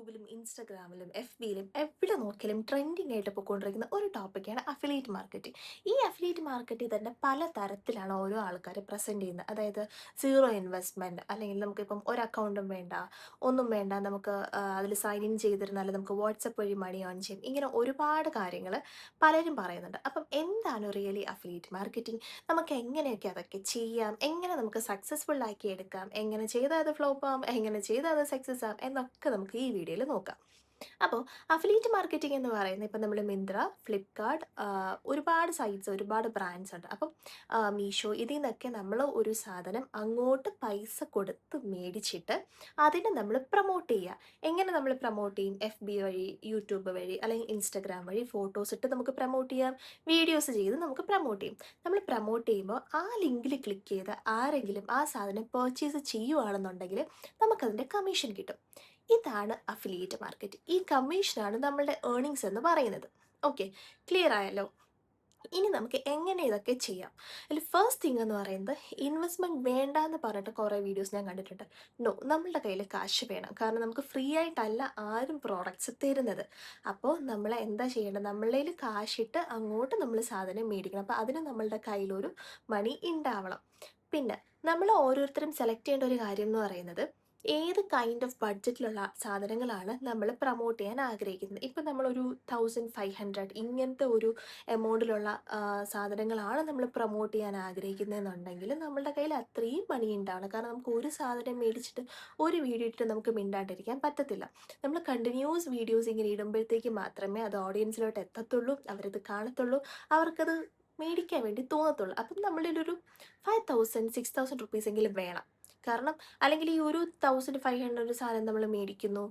യൂട്യൂബിലും ഇൻസ്റ്റാഗ്രാമിലും എഫ് ബിയിലും എവിടെ നോക്കിയാലും ട്രെൻഡിങ് ആയിട്ട് പോയിക്കൊണ്ടിരിക്കുന്ന ഒരു ടോപ്പിക്കാണ് അഫിലിയേറ്റ് മാർക്കറ്റിംഗ്. ഈ അഫിലിയേറ്റ് മാർക്കറ്റിൽ തന്നെ പല തരത്തിലാണ് ഓരോ ആൾക്കാർ പ്രസൻറ്റ് ചെയ്യുന്നത്. അതായത് സീറോ ഇൻവെസ്റ്റ്മെൻറ്റ്, അല്ലെങ്കിൽ നമുക്കിപ്പം ഒരു അക്കൗണ്ടും വേണ്ട, ഒന്നും വേണ്ട, നമുക്ക് അതിൽ സൈൻ ഇൻ ചെയ്തിരുന്നാൽ നമുക്ക് വാട്സപ്പ് വഴി മണി ഏൺ ചെയ്യും. ഇങ്ങനെ ഒരുപാട് കാര്യങ്ങൾ പലരും പറയുന്നുണ്ട്. അപ്പം എന്താണ് റിയലി അഫിലിയേറ്റ് മാർക്കറ്റിംഗ്? നമുക്ക് എങ്ങനെയൊക്കെ അതൊക്കെ ചെയ്യാം, എങ്ങനെ നമുക്ക് സക്സസ്ഫുൾ ആക്കി എടുക്കാം, എങ്ങനെ ചെയ്താൽ അത് ഫ്ലോപ്പ് ആവും, എങ്ങനെ ചെയ്താൽ അത് സക്സസ് ആവും എന്നൊക്കെ നമുക്ക് ഈ വീഡിയോയിൽ നോക്കാം. അപ്പോൾ അഫിലിയേറ്റ് മാർക്കറ്റിംഗ് എന്ന് പറയുന്നത് ഇപ്പം നമ്മൾ മിന്ത്ര, ഫ്ലിപ്കാർട്ട്, ഒരുപാട് സൈറ്റ്സ്, ഒരുപാട് ബ്രാൻഡ്സ് ഉണ്ട്. അപ്പം മീഷോ, ഇതിൽ നിന്നൊക്കെ നമ്മൾ ഒരു സാധനം അങ്ങോട്ട് പൈസ കൊടുത്ത് മേടിച്ചിട്ട് അതിനെ നമ്മൾ പ്രൊമോട്ട് ചെയ്യുക. എങ്ങനെ നമ്മൾ പ്രൊമോട്ട് ചെയ്യും? എഫ് ബി വഴി, യൂട്യൂബ് വഴി, അല്ലെങ്കിൽ ഇൻസ്റ്റഗ്രാം വഴി ഫോട്ടോസ് ഇട്ട് നമുക്ക് പ്രൊമോട്ട് ചെയ്യാം, വീഡിയോസ് ചെയ്ത് നമുക്ക് പ്രൊമോട്ട് ചെയ്യും. നമ്മൾ പ്രൊമോട്ട് ചെയ്യുമ്പോൾ ആ ലിങ്കിൽ ക്ലിക്ക് ചെയ്ത് ആരെങ്കിലും ആ സാധനം പർച്ചേസ് ചെയ്യുവാണെന്നുണ്ടെങ്കിൽ നമുക്കതിൻ്റെ കമ്മീഷൻ കിട്ടും. ഇതാണ് അഫിലിയേറ്റ് മാർക്കറ്റ്. ഈ കമ്മീഷനാണ് നമ്മളുടെ ഏർണിങ്സ് എന്ന് പറയുന്നത്. ഓക്കെ, ക്ലിയർ ആയല്ലോ? ഇനി നമുക്ക് എങ്ങനെ ഇതൊക്കെ ചെയ്യാം? അതിൽ ഫസ്റ്റ് തിങ് എന്ന് പറയുന്നത്, ഇൻവെസ്റ്റ്മെൻറ്റ് വേണ്ട എന്ന് പറഞ്ഞിട്ട് കുറേ വീഡിയോസ് ഞാൻ കണ്ടിട്ടുണ്ട്. നോ, നമ്മളുടെ കയ്യിൽ കാശ് വേണം. കാരണം നമുക്ക് ഫ്രീ ആയിട്ടല്ല ആരും പ്രോഡക്റ്റ്സ് തരുന്നത്. അപ്പോൾ നമ്മൾ എന്താ ചെയ്യേണ്ടത്? നമ്മളുടെ കയ്യിൽ കാശിട്ട് അങ്ങോട്ട് നമ്മൾ സാധനം മേടിക്കണം. അപ്പോൾ അതിന് നമ്മളുടെ കയ്യിലൊരു മണി ഉണ്ടാവണം. പിന്നെ നമ്മൾ ഓരോരുത്തരും സെലക്ട് ചെയ്യേണ്ട ഒരു കാര്യം എന്ന് പറയുന്നത്, ഏത് കൈൻഡ് ഓഫ് ബഡ്ജറ്റിലുള്ള സാധനങ്ങളാണ് നമ്മൾ പ്രൊമോട്ട് ചെയ്യാൻ ആഗ്രഹിക്കുന്നത്. ഇപ്പം നമ്മളൊരു 1500 ഇങ്ങനത്തെ ഒരു എമൗണ്ടിലുള്ള സാധനങ്ങളാണ് നമ്മൾ പ്രൊമോട്ട് ചെയ്യാൻ ആഗ്രഹിക്കുന്നതെന്നുണ്ടെങ്കിൽ നമ്മളുടെ കയ്യിൽ അത്രയും മണി ഉണ്ടാവണം. കാരണം നമുക്ക് ഒരു സാധനം മേടിച്ചിട്ട് ഒരു വീഡിയോ ഇട്ടിട്ട് നമുക്ക് മിണ്ടാണ്ടിരിക്കാൻ പറ്റത്തില്ല. നമ്മൾ കണ്ടിന്യൂസ് വീഡിയോസ് ഇങ്ങനെ ഇടുമ്പോഴത്തേക്ക് മാത്രമേ അത് ഓഡിയൻസിലോട്ട് എത്തത്തുള്ളൂ, അവരത് കാണത്തുള്ളൂ, അവർക്കത് മേടിക്കാൻ വേണ്ടി തോന്നത്തുള്ളൂ. അപ്പം നമ്മളിൽ ഒരു 5000 6000 റുപ്പീസ് എങ്കിലും വേണം. കാരണം അല്ലെങ്കിൽ ഈ ഒരു 1500 സാധനം നമ്മൾ മേടിക്കുന്നു,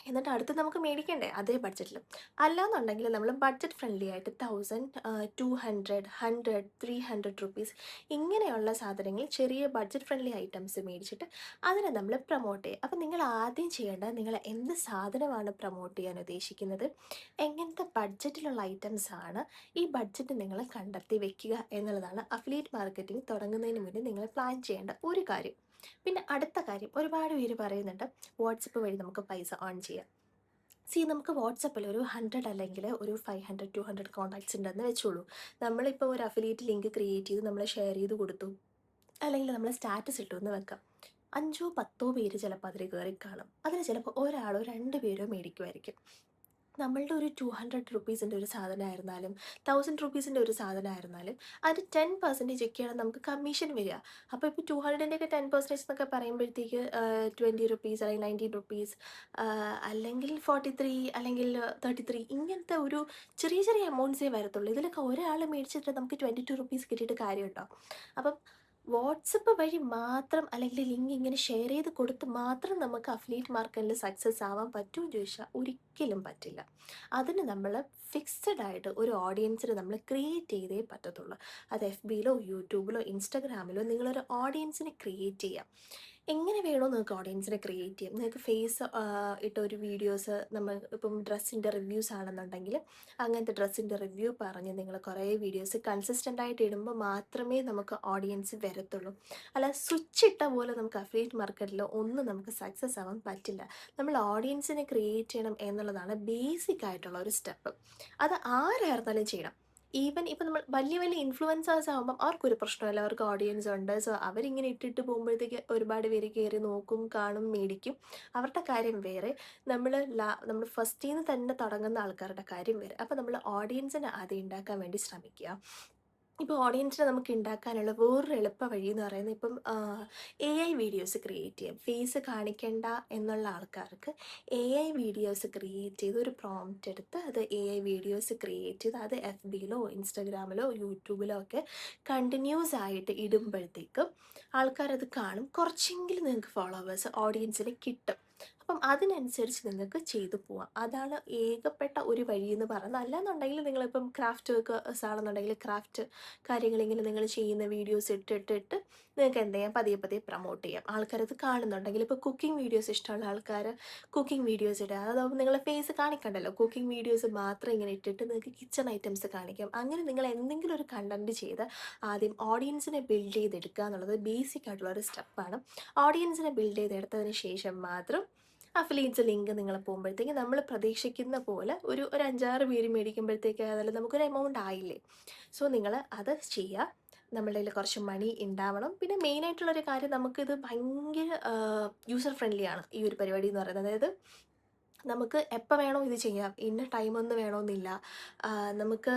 എന്നിട്ട് അടുത്ത് നമുക്ക് മേടിക്കണ്ടേ അതേ ബഡ്ജറ്റിൽ? അല്ലാന്നുണ്ടെങ്കിൽ നമ്മൾ ബഡ്ജറ്റ് ഫ്രണ്ട്ലി ആയിട്ട് 1000, 200, 100, 300 റുപ്പീസ് ഇങ്ങനെയുള്ള സാധനങ്ങൾ, ചെറിയ ബഡ്ജറ്റ് ഫ്രണ്ട്ലി ഐറ്റംസ് മേടിച്ചിട്ട് അതിനെ നമ്മൾ പ്രൊമോട്ട് ചെയ്യുക. അപ്പം നിങ്ങൾ ആദ്യം ചെയ്യേണ്ടത്, നിങ്ങൾ എന്ത് സാധനമാണ് പ്രൊമോട്ട് ചെയ്യാൻ ഉദ്ദേശിക്കുന്നത്, എങ്ങനത്തെ ബഡ്ജറ്റിലുള്ള ഐറ്റംസ് ആണ്, ഈ ബഡ്ജറ്റ് നിങ്ങൾ കണ്ടെത്തി വെക്കുക എന്നുള്ളതാണ് അഫിലിയേറ്റ് മാർക്കറ്റിംഗ് തുടങ്ങുന്നതിന് മുന്നേ നിങ്ങൾ പ്ലാൻ ചെയ്യേണ്ട ഒരു കാര്യം. പിന്നെ അടുത്ത കാര്യം, ഒരുപാട് പേര് പറയുന്നുണ്ട് വാട്സപ്പ് വഴി നമുക്ക് പൈസ ഏൺ ചെയ്യാം. നമുക്ക് വാട്സപ്പിൽ ഒരു 100 അല്ലെങ്കിൽ ഒരു 500, 200 കോൺടാക്ട്സ് ഉണ്ടെന്ന് വെച്ചോളൂ. നമ്മളിപ്പോൾ ഒരു അഫിലിയേറ്റ് ലിങ്ക് ക്രിയേറ്റ് ചെയ്ത് നമ്മൾ ഷെയർ ചെയ്ത് കൊടുത്തു, അല്ലെങ്കിൽ നമ്മൾ സ്റ്റാറ്റസ് ഇട്ടു എന്ന് വെക്കാം. 5 10 പേര് ചിലപ്പോൾ അതിൽ കയറി കാണും. അതിന് ചിലപ്പോൾ ഒരാളോ 2 പേരോ മേടിക്കുമായിരിക്കും. നമ്മളുടെ ഒരു 200 റുപ്പീസിൻ്റെ ഒരു സാധനമായിരുന്നാലും 1000 റുപ്പീസിൻ്റെ ഒരു സാധനമായിരുന്നാലും അതിന് 10% ഒക്കെയാണ് നമുക്ക് കമ്മീഷൻ വരിക. അപ്പോൾ ഇപ്പോൾ 200ൻ്റെയൊക്കെ 10% എന്നൊക്കെ പറയുമ്പോഴത്തേക്ക് 20 റുപ്പീസ് അല്ലെങ്കിൽ 19 റുപ്പീസ്, അല്ലെങ്കിൽ 43 അല്ലെങ്കിൽ 33, ഇങ്ങനത്തെ ഒരു ചെറിയ ചെറിയ എമൗണ്ട്സേ വരത്തുള്ളൂ. ഇതിലൊക്കെ ഒരാൾ മേടിച്ചിട്ട് നമുക്ക് 22 റുപ്പീസ് കിട്ടിയിട്ട് കാര്യമുണ്ടോ? അപ്പം വാട്സപ്പ് വഴി മാത്രം, അല്ലെങ്കിൽ ലിങ്ക് ഇങ്ങനെ ഷെയർ ചെയ്ത് കൊടുത്ത് മാത്രം നമുക്ക് അഫിലിയേറ്റ് മാർക്കറ്റിൽ സക്സസ് ആവാൻ പറ്റുമോ ചോദിച്ചാൽ ഒരിക്കലും പറ്റില്ല. അതിന് നമ്മൾ ഫിക്സഡ് ആയിട്ട് ഒരു ഓഡിയൻസിന് നമ്മൾ ക്രിയേറ്റ് ചെയ്തേ പറ്റത്തുള്ളൂ. അത് എഫ് ബിയിലോ യൂട്യൂബിലോ ഇൻസ്റ്റഗ്രാമിലോ നിങ്ങളൊരു ഓഡിയൻസിനെ ക്രിയേറ്റ് ചെയ്യാം. എങ്ങനെ വേണോ നിങ്ങൾക്ക് ഓഡിയൻസിനെ ക്രിയേറ്റ് ചെയ്യാം. നിങ്ങൾക്ക് ഫേസ് ഇട്ട ഒരു വീഡിയോസ്, നമ്മൾ ഇപ്പം ഡ്രസ്സിൻ്റെ റിവ്യൂസ് ആണെന്നുണ്ടെങ്കിൽ അങ്ങനത്തെ ഡ്രസ്സിൻ്റെ റിവ്യൂ പറഞ്ഞ് നിങ്ങൾ കുറേ വീഡിയോസ് കൺസിസ്റ്റൻ്റ് ആയിട്ട് ഇടുമ്പോൾ മാത്രമേ നമുക്ക് ഓഡിയൻസ് വരത്തുള്ളൂ. അല്ല സ്വിച്ച് ഇട്ട പോലെ നമുക്ക് അഫിലിയേറ്റ് മാർക്കറ്റിൽ ഒന്നും നമുക്ക് സക്സസ് ആവാൻ പറ്റില്ല. നമ്മൾ ഓഡിയൻസിനെ ക്രിയേറ്റ് ചെയ്യണം എന്നുള്ളതാണ് ബേസിക് ആയിട്ടുള്ള ഒരു സ്റ്റെപ്പ്. അത് ആരായിരുന്നാലും ചെയ്യണം. ഈവൻ ഇപ്പം നമ്മൾ വലിയ വലിയ ഇൻഫ്ലുവൻസേഴ്സ് ആകുമ്പം അവർക്കൊരു പ്രശ്നമല്ല, അവർക്ക് ഓഡിയൻസ് ഉണ്ട്. സോ അവരിങ്ങനെ ഇട്ടിട്ട് പോകുമ്പോഴത്തേക്ക് ഒരുപാട് പേര് കയറി നോക്കും, കാണും, മേടിക്കും. അവരുടെ കാര്യം വേറെ. നമ്മൾ ഫസ്റ്റിൽ നിന്ന് തന്നെ തുടങ്ങുന്ന ആൾക്കാരുടെ കാര്യം വേറെ. അപ്പോൾ നമ്മൾ ഓഡിയൻസിനെ ആദ്യം ഉണ്ടാക്കാൻ വേണ്ടി ശ്രമിക്കുക. ഇപ്പോൾ ഓഡിയൻസിനെ നമുക്ക് ഉണ്ടാക്കാനുള്ള വേറൊരു എളുപ്പ വഴി എന്ന് പറയുന്നത്, ഇപ്പം എ ഐ വീഡിയോസ് ക്രിയേറ്റ് ചെയ്യാം. ഫേസ് കാണിക്കേണ്ട എന്നുള്ള ആൾക്കാർക്ക് എ ഐ വീഡിയോസ് ക്രിയേറ്റ് ചെയ്ത് ഒരു പ്രോംപ്റ്റ് എടുത്ത് അത് എ ഐ വീഡിയോസ് ക്രിയേറ്റ് ചെയ്ത് അത് എഫ് ബിയിലോ ഇൻസ്റ്റഗ്രാമിലോ യൂട്യൂബിലോ ഒക്കെ കണ്ടിന്യൂസ് ആയിട്ട് ഇടുമ്പോഴത്തേക്കും ആൾക്കാരത് കാണും. കുറച്ചെങ്കിലും നിങ്ങൾക്ക് ഫോളോവേഴ്സ് ഓഡിയൻസിന് കിട്ടും. അപ്പം അതിനനുസരിച്ച് നിങ്ങൾക്ക് ചെയ്തു പോവാം. അതാണ് ഏകപ്പെട്ട ഒരു വഴി എന്ന് പറയുന്നത്. അല്ലാന്നുണ്ടെങ്കിൽ നിങ്ങളിപ്പം ക്രാഫ്റ്റ് വർക്കേഴ്സ് ആണെന്നുണ്ടെങ്കിൽ ക്രാഫ്റ്റ് കാര്യങ്ങളിങ്ങനെ നിങ്ങൾ ചെയ്യുന്ന വീഡിയോസ് ഇട്ടിട്ടിട്ട് നിങ്ങൾക്ക് എന്ത് ചെയ്യാം, പതിയെ പതിയെ പ്രൊമോട്ട് ചെയ്യാം. ആൾക്കാരത് കാണുന്നുണ്ടെങ്കിൽ, ഇപ്പോൾ കുക്കിംഗ് വീഡിയോസ് ഇഷ്ടമുള്ള ആൾക്കാർ കുക്കിംഗ് വീഡിയോസ് ഇടുക. അതാകുമ്പോൾ നിങ്ങളെ ഫേസ് കാണിക്കണ്ടല്ലോ, കുക്കിംഗ് വീഡിയോസ് മാത്രം ഇങ്ങനെ ഇട്ടിട്ട് നിങ്ങൾക്ക് കിച്ചൺ ഐറ്റംസ് കാണിക്കാം. അങ്ങനെ നിങ്ങൾ എന്തെങ്കിലും ഒരു കണ്ടൻറ്റ് ചെയ്ത് ആദ്യം ഓഡിയൻസിനെ ബിൽഡ് ചെയ്തെടുക്കുക എന്നുള്ളത് ബേസിക് ആയിട്ടുള്ള ഒരു സ്റ്റെപ്പാണ്. ഓഡിയൻസിനെ ബിൽഡ് ചെയ്തെടുത്തതിന് ശേഷം മാത്രം അഫിലിയേറ്റ്സ് ലിങ്ക് നിങ്ങൾ പോകുമ്പോഴത്തേക്ക് നമ്മൾ പ്രതീക്ഷിക്കുന്ന പോലെ ഒരു 5-6 പേര് മേടിക്കുമ്പോഴത്തേക്ക് അതിൽ നമുക്കൊരു എമൗണ്ട് ആയില്ലേ. സോ നിങ്ങൾ അത് ചെയ്യുക. നമ്മളുടെ കയ്യിൽ കുറച്ച് മണി ഉണ്ടാവണം. പിന്നെ മെയിനായിട്ടുള്ളൊരു കാര്യം, നമുക്കിത് ഭയങ്കര യൂസർ ഫ്രണ്ട്ലി ആണ് ഈ ഒരു പരിപാടി എന്ന് പറയുന്നത്. അതായത് നമുക്ക് എപ്പോൾ വേണോ ഇത് ചെയ്യാം, ഇന്ന ടൈമൊന്നും വേണമെന്നില്ല. നമുക്ക്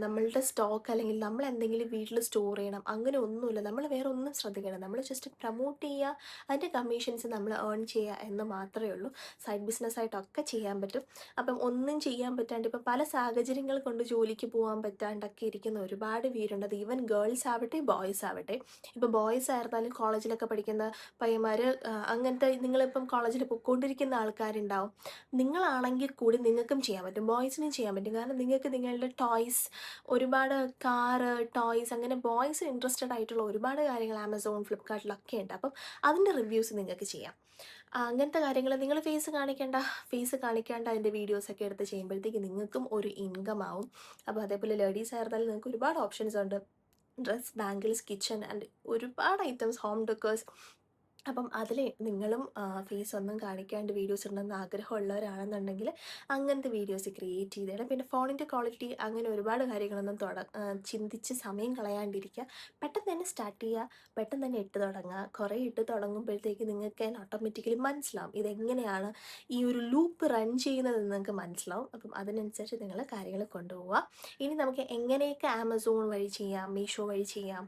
നമ്മളുടെ സ്റ്റോക്ക് അല്ലെങ്കിൽ നമ്മൾ എന്തെങ്കിലും വീട്ടിൽ സ്റ്റോർ ചെയ്യണം അങ്ങനെ ഒന്നുമില്ല. നമ്മൾ വേറെ ഒന്നും ശ്രദ്ധിക്കണം. നമ്മൾ ജസ്റ്റ് പ്രൊമോട്ട് ചെയ്യുക, അതിൻ്റെ കമ്മീഷൻസ് നമ്മൾ ഏൺ ചെയ്യുക എന്ന് മാത്രമേ ഉള്ളൂ. സൈഡ് ബിസിനസ്സായിട്ടൊക്കെ ചെയ്യാൻ പറ്റും. അപ്പം ഒന്നും ചെയ്യാൻ പറ്റാണ്ട് ഇപ്പം പല സാഹചര്യങ്ങൾ കൊണ്ട് ജോലിക്ക് പോകാൻ പറ്റാണ്ടൊക്കെ ഇരിക്കുന്ന ഒരുപാട് പേരുണ്ട്. അത് ഈവൻ ഗേൾസ് ആവട്ടെ ബോയ്സ് ആവട്ടെ. ഇപ്പോൾ ബോയ്സ് ആയിരുന്നാലും കോളേജിലൊക്കെ പഠിക്കുന്ന പയ്യന്മാർ, അങ്ങനത്തെ നിങ്ങളിപ്പം കോളേജിൽ പൊയ്ക്കൊണ്ടിരിക്കുന്ന ആൾക്കാരുണ്ടാവും. നിങ്ങളാണെങ്കിൽ കൂടി നിങ്ങൾക്കും ചെയ്യാൻ പറ്റും, ബോയ്സിനും ചെയ്യാൻ പറ്റും. കാരണം നിങ്ങൾക്ക് നിങ്ങളുടെ ടോയ്സ്, ഒരുപാട് കാറ്, ടോയ്സ്, അങ്ങനെ ബോയ്സ് ഇൻട്രസ്റ്റഡ് ആയിട്ടുള്ള ഒരുപാട് കാര്യങ്ങൾ ആമസോൺ ഫ്ലിപ്കാർട്ടിലൊക്കെ ഉണ്ട്. അപ്പം അതിൻ്റെ റിവ്യൂസ് നിങ്ങൾക്ക് ചെയ്യാം. അങ്ങനത്തെ കാര്യങ്ങൾ നിങ്ങൾ ഫേസ് കാണിക്കേണ്ട അതിൻ്റെ വീഡിയോസൊക്കെ എടുത്ത് ചെയ്യുമ്പോഴത്തേക്ക് നിങ്ങൾക്കും ഒരു ഇൻകം ആവും. അപ്പോൾ അതേപോലെ ലേഡീസ് ആയിരുന്നാലും നിങ്ങൾക്ക് ഒരുപാട് ഓപ്ഷൻസ് ഉണ്ട്. ഡ്രസ്, ബാംഗിൾസ്, കിച്ചൺ ആൻഡ് ഒരുപാട് ഐറ്റംസ്, ഹോം ഡെക്കേഴ്സ്. അപ്പം അതിൽ നിങ്ങളും ഫേസ് ഒന്നും കാണിക്കാണ്ട് വീഡിയോസ് ഇടണമെന്ന് ആഗ്രഹമുള്ളവരാണെന്നുണ്ടെങ്കിൽ അങ്ങനത്തെ വീഡിയോസ് ക്രിയേറ്റ് ചെയ്തിടണം. പിന്നെ ഫോണിൻ്റെ ക്വാളിറ്റി അങ്ങനെ ഒരുപാട് കാര്യങ്ങളൊന്നും ചിന്തിച്ച് സമയം കളയാണ്ടിരിക്കുക. പെട്ടെന്ന് തന്നെ സ്റ്റാർട്ട് ചെയ്യുക, പെട്ടെന്ന് തന്നെ ഇട്ട് തുടങ്ങുക. കുറേ ഇട്ട് തുടങ്ങുമ്പോഴത്തേക്ക് നിങ്ങൾക്ക് തന്നെ ഓട്ടോമാറ്റിക്കലി മനസ്സിലാവും ഇതെങ്ങനെയാണ് ഈ ഒരു ലൂപ്പ് റൺ ചെയ്യുന്നതെന്ന് നിങ്ങൾക്ക് മനസ്സിലാവും. അപ്പം അതിനനുസരിച്ച് നിങ്ങൾ കാര്യങ്ങൾ കൊണ്ടുപോവുക. ഇനി നമുക്ക് എങ്ങനെയൊക്കെ ആമസോൺ വഴി ചെയ്യാം, മീഷോ വഴി ചെയ്യാം,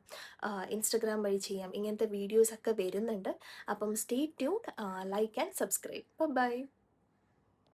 ഇൻസ്റ്റഗ്രാം വഴി ചെയ്യാം, ഇങ്ങനത്തെ വീഡിയോസൊക്കെ വരുന്നുണ്ട്. അപ്പം stay tuned, like and subscribe. By.